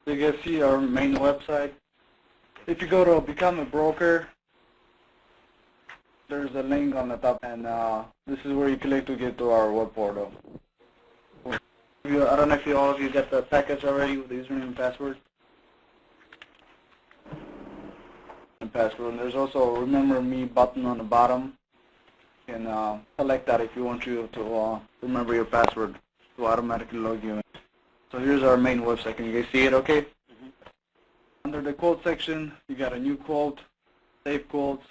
So you guys see our main website. If you go to Become a Broker, there's a link on the top, and this is where you click to get to our web portal. I don't know if all of you got the package already with the username and password. And there's also a Remember Me button on the bottom. You can select that if you want you to remember your password to automatically log you in. So here's our main website. Can you guys see it okay? Mm-hmm. Under the quote section, you got a new quote, save quotes,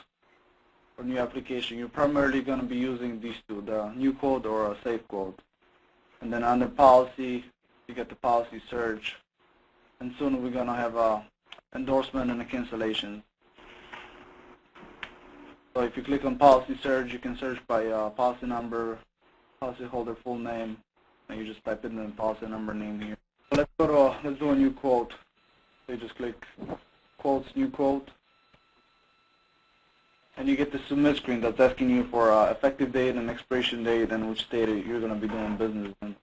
or new application. You're primarily going to be using these two, the new quote or a save quote. And then under policy, you get the policy search. And soon we're going to have a endorsement and a cancellation. So if you click on policy search, you can search by policy number, policyholder full name, and you just type in the policy number name here. So let's do a new quote. So you just click quotes, new quote, and you get the submit screen that's asking you for effective date and expiration date and which date you're going to be doing business in.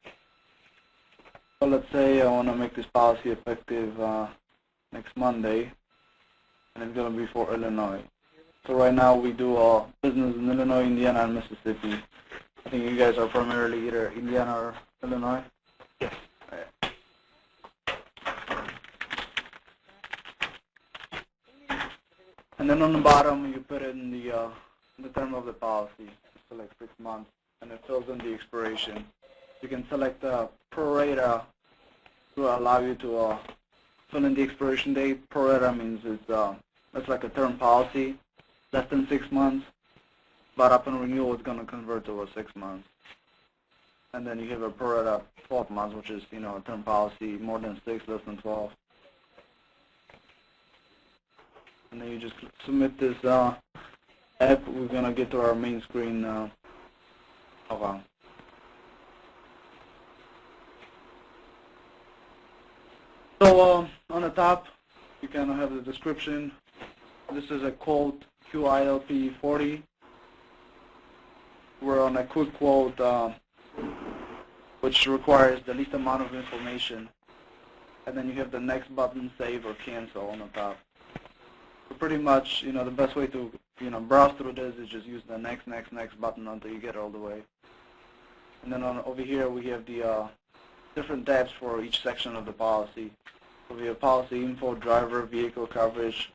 So let's say I want to make this policy effective next Monday, and it's going to be for Illinois. So right now we do business in Illinois, Indiana, and Mississippi. I think you guys are primarily either Indiana or Illinois. Yes. Right. And then on the bottom you put in the term of the policy. Select 6 months, and it fills in the expiration. You can select the pro rata to allow you to fill in the expiration date. Pro rata means it's like a term policy. Less than 6 months, but upon renewal it's going to convert to 6 months. And then you have a pro rata 12 months, which is a term policy, more than 6, less than 12. And then you just submit this app. We're going to get to our main screen now. So on the top, you kind of have the description. This is a quote. QILP 40. We're on a quick quote, which requires the least amount of information, and then you have the next button, save or cancel, on the top. So pretty much, the best way to browse through this is just use the next button until you get all the way. And then over here we have the different tabs for each section of the policy. So we have policy info, driver, vehicle coverage,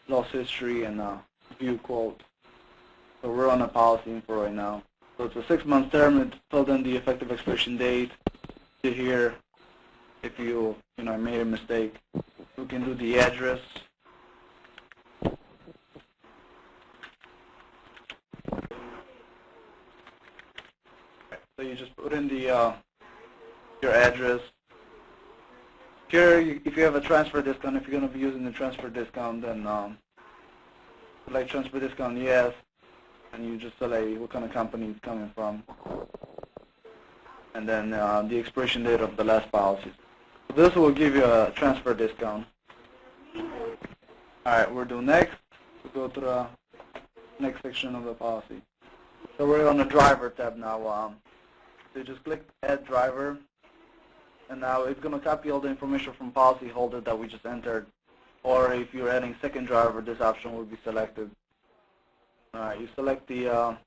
loss history, and view quote. So we're on a policy info right now. So it's a 6-month term. It filled in the effective expiration date. To here, if you made a mistake, we can do the address. So you just put in your address. Here, if you have a transfer discount, if you're going to be using the transfer discount, then select transfer discount, yes, and you just select what kind of company it's coming from, and then the expiration date of the last policy. So this will give you a transfer discount. All right, we'll do next. We'll go to the next section of the policy. So we're on the driver tab now. So you just click add driver. And now it's going to copy all the information from policyholder that we just entered. Or if you're adding second driver, this option will be selected. All right, you select the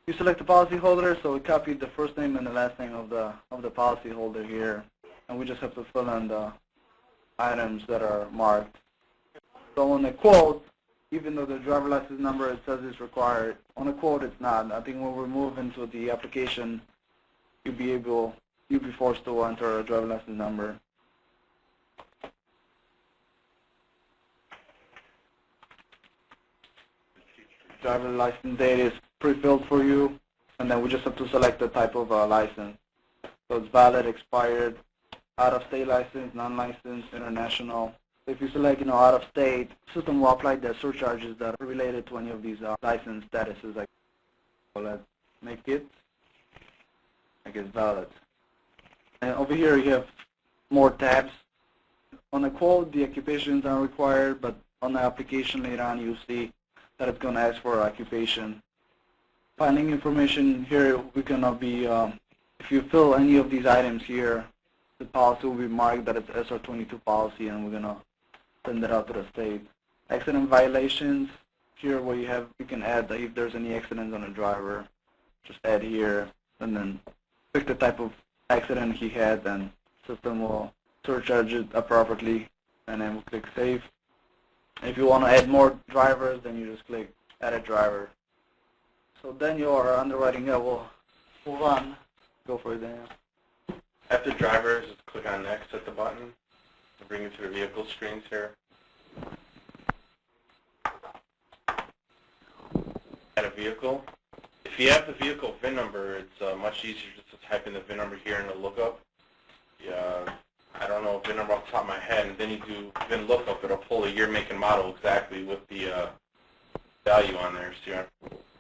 policyholder. So we copied the first name and the last name of the policyholder here, and we just have to fill in the items that are marked. So on the quote, even though the driver license number it says is required, on a quote it's not. I think when we move into the application, you'll be forced to enter a driver license number. Driver license date is pre-filled for you, and then we just have to select the type of license. So it's valid, expired, out-of-state license, non-licensed, international. So if you select, out-of-state, the system will apply the surcharges that are related to any of these license statuses. So let's make it, valid. And over here you have more tabs. On the quote, the occupations are required, but on the application later on you'll see that it's going to ask for occupation. Finding information here, we're going to be, if you fill any of these items here, the policy will be marked that it's SR22 policy, and we're gonna send it out to the state. Accident violations, here where you can add that if there's any accidents on a driver, just add here, and then pick the type of accident he had, and system will surcharge it appropriately, and then we'll click save. If you want to add more drivers, then you just click add a driver. So then your underwriting will move on. Go for it, Daniel. After drivers, just click on next at the button to bring you to the vehicle screens here. Add a vehicle. If you have the vehicle VIN number, it's much easier just to type in the VIN number here in the lookup. Yeah, I don't know VIN number off the top of my head, and then you do VIN lookup. It'll pull the year, make, and model exactly with the value on there, so you have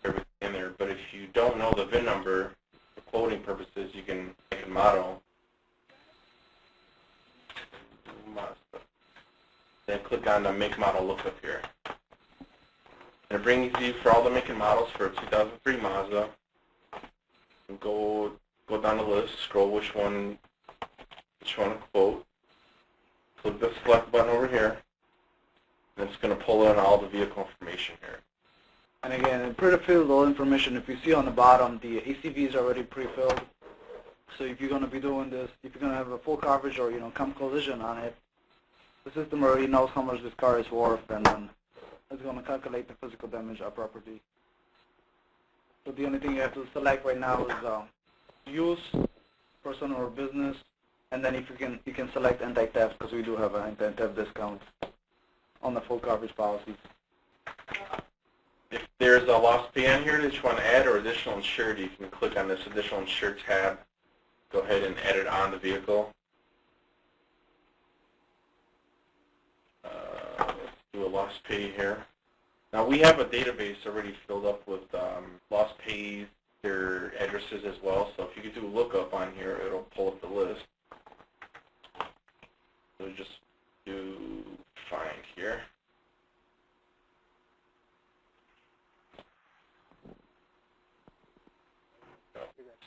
everything in there. But if you don't know the VIN number, for quoting purposes, you can make and model. Then click on the make model lookup here. And it brings you for all the make and models for a 2003 Mazda. And go down the list, scroll which one to quote. Click the select button over here. And it's going to pull in all the vehicle information here. And again, it pre-fills all information. If you see on the bottom, the ACV is already pre-filled. So if you're going to be doing this, if you're going to have a full coverage or come collision on it, the system already knows how much this car is worth, and then it's going to calculate the physical damage appropriately. So the only thing you have to select right now is use, personal or business, and then if you can select anti-theft, because we do have an anti-theft discount on the full coverage policies. If there's a loss pay on here that you want to add or additional insured, you can click on this additional insured tab. Go ahead and add it on the vehicle. Let's do a loss pay here. Now we have a database already filled up with loss pays, their addresses as well. So if you could do a lookup on here, it'll pull up the list. So just do find here.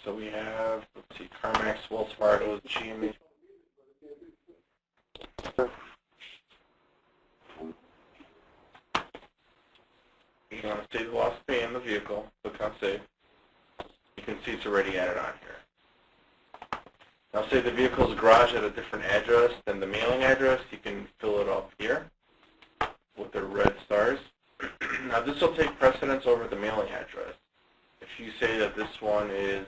So we have, let's see, CarMax, Wells Fargo, GMA. You want to save the loss pay in the vehicle, click on save. You can see it's already added on here. Now say the vehicle's garage at a different address than the mailing address, you can fill it up here with the red stars. Now this will take precedence over the mailing address. If you say that this one is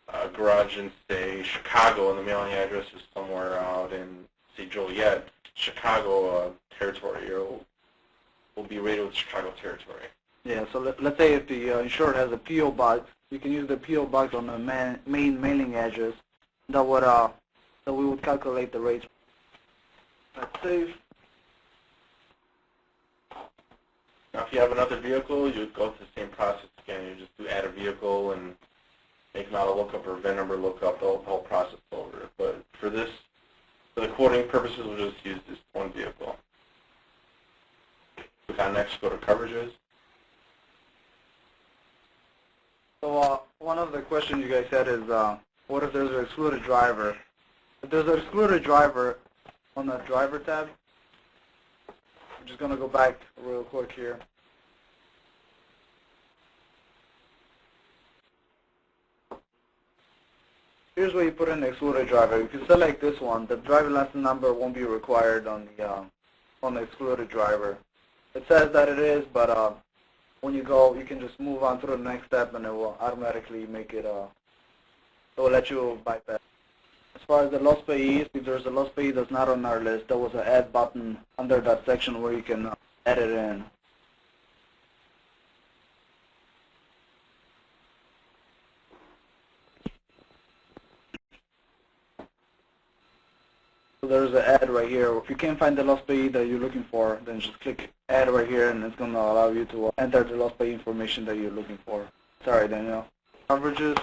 a garage in, say, Chicago, and the mailing address is somewhere out in, say, Joliet, Chicago territory, will be rated with Chicago territory. Yeah, so let's say if the insured has a P.O. box, you can use the P.O. box on the main mailing address. That we would calculate the rates. Let's save. Now if you have another vehicle, you would go through the same process again. You just do add a vehicle and make model lookup or VIN number lookup, the whole process over. But for this, for the quoting purposes, we'll just use this one vehicle. Click on next, go to coverages. So one of the questions you guys had is, what if there's an excluded driver? If there's an excluded driver on the driver tab, I'm just going to go back real quick here. Here's where you put in the excluded driver. If you select this one, the driver license number won't be required on the excluded driver. It says that it is, but when you go, you can just move on to the next step, and it will automatically make it. It will let you bypass. As far as the loss payees, if there's a loss payee that's not on our list, there was an add button under that section where you can add it in. So there's an add right here. If you can't find the loss payee that you're looking for, then just click add right here, and it's going to allow you to enter the loss payee information that you're looking for. Sorry, Daniel. Coverages.